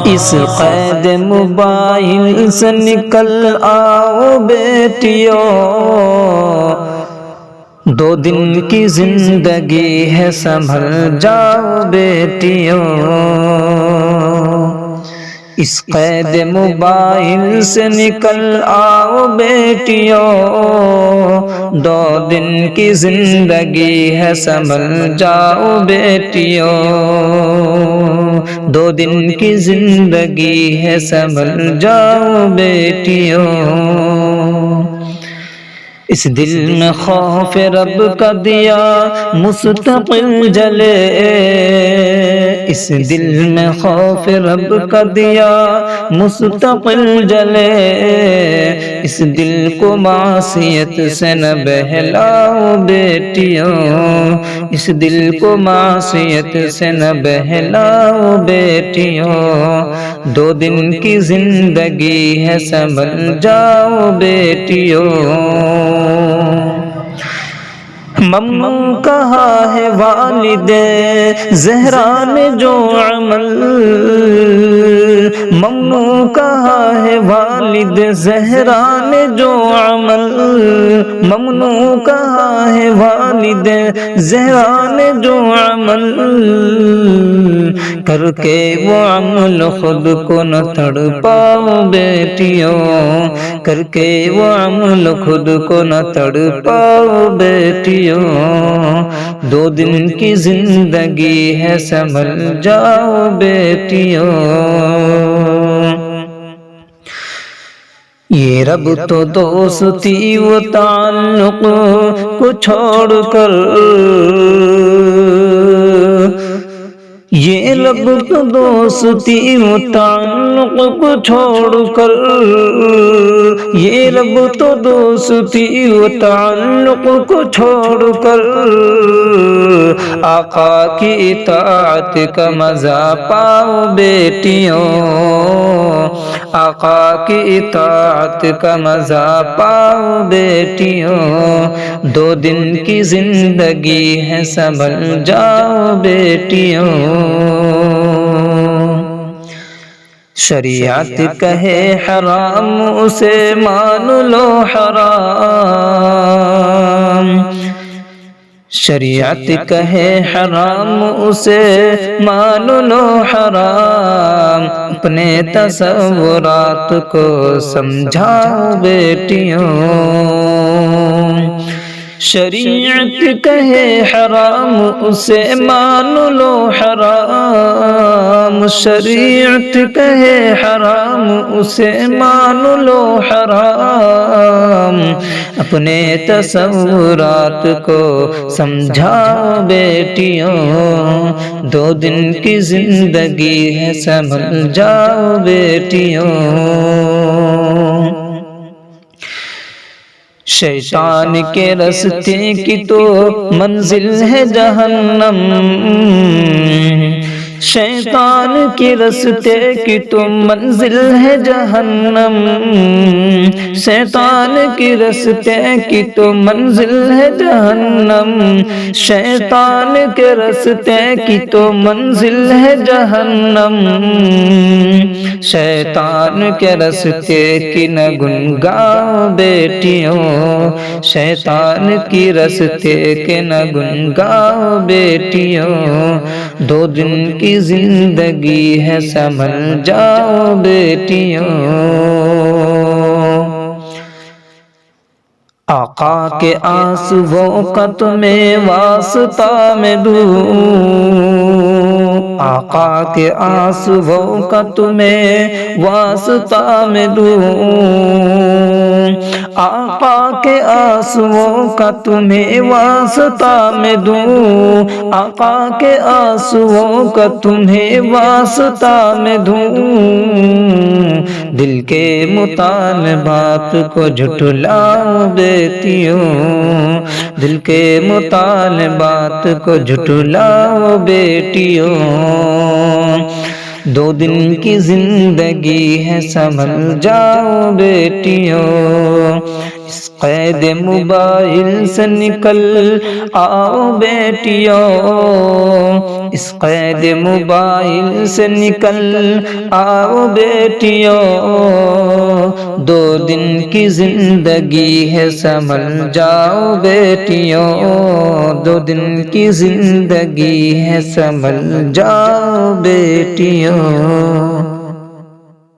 اس قید موبائل سے نکل آؤ بیٹیوں، 2 دن کی زندگی ہے سنبھل جاؤ بیٹیوں۔ اس قید موبائل سے نکل آؤ بیٹیوں، 2 دن کی زندگی ہے سنبھل جاؤ بیٹیوں، 2 دن کی زندگی ہے سنبھل جاؤ بیٹیوں۔ اس دل میں خوف رب کا دیا مستقل جلے، اس دل میں خوف رب کا دیا مستقل جلے، اس دل کو معصیت سے نہ بہلاؤ بیٹیوں، اس دل کو معصیت سے نہ بہلاؤ بیٹیوں، 2 دن کی زندگی ہے سنبھل جاؤ بیٹیوں۔ ممنوع کہا ہے والد زہرا نے جو عمل، ممنوع کہا ہے والد زہرا نے جو عمل، ممنوع کہا ہے والد زہرا نے جو عمل، کر کے وہ عمل خود کو نہ تڑپاؤ بیٹیوں، کر کے وہ عمل خود کو نہ تڑپاؤ بیٹیوں، 2 دن کی زندگی ہے سنبھل جاؤ بیٹیوں۔ یہ رب تو دوستی و تعلق کو چھوڑ کر، یہ رب تو دوستی و تعلق کو چھوڑ کر، یہ رب تو دوستی و تعلق کو چھوڑ کر، آقا کی اطاعت کا مزہ پاؤ بیٹیوں، آقا کی اطاعت کا مزہ پاؤ بیٹیوں، 2 دن کی زندگی ہے سنبھل جاؤ بیٹیوں۔ شریعت کہے حرام اسے مان لو حرام، شریعت کہے حرام اسے مان لو حرام، اپنے تصورات کو سمجھاؤ بیٹیوں، شریعت کہے حرام اسے مان لو حرام، شریعت کہے حرام اسے مان لو حرام، اپنے تصورات کو سمجھاؤ بیٹیوں، 2 دن کی زندگی ہے سنبھل جاؤ بیٹیوں۔ شیطان کے راستے کی تو منزل ہے جہنم، شیطان کے راستے کی تو منزل ہے جہنم، شیطان کے راستے کی تو منزل ہے جہنم، شیطان کے راستے کی تو منزل ہے جہنم، شیطان کے راستے کی نہ گنگاؤ بیٹیوں، شیطان کی راستے کے نہ گنگاؤ بیٹیوں، 2 دن کی زندگی ہے سنبھل جاؤ بیٹیوں۔ آقا کے آنسوؤں کا تمہیں واسطہ میں دوں، آقا کے آنسوؤں کا تمہیں واسطہ میں دوں، آقا کے آنسوؤں کا تمہیں واسطہ میں دوں، آقا کے آنسوؤں کا تمہیں واسطہ میں دوں، دل کے مطالبات کو جھٹلاؤ بیٹیوں، دل کے مطالبات کو جھٹلاؤ بیٹیوں، 2 دن کی زندگی ہے سنبھل جاؤ بیٹیوں۔ قید موبائل سے نکل آؤ بیٹیوں، اس قید موبائل سے نکل آؤ بیٹیوں، 2 دن کی زندگی ہے سنبھل جاؤ بیٹیوں، 2 دن کی زندگی ہے سنبھل جاؤ بیٹیوں۔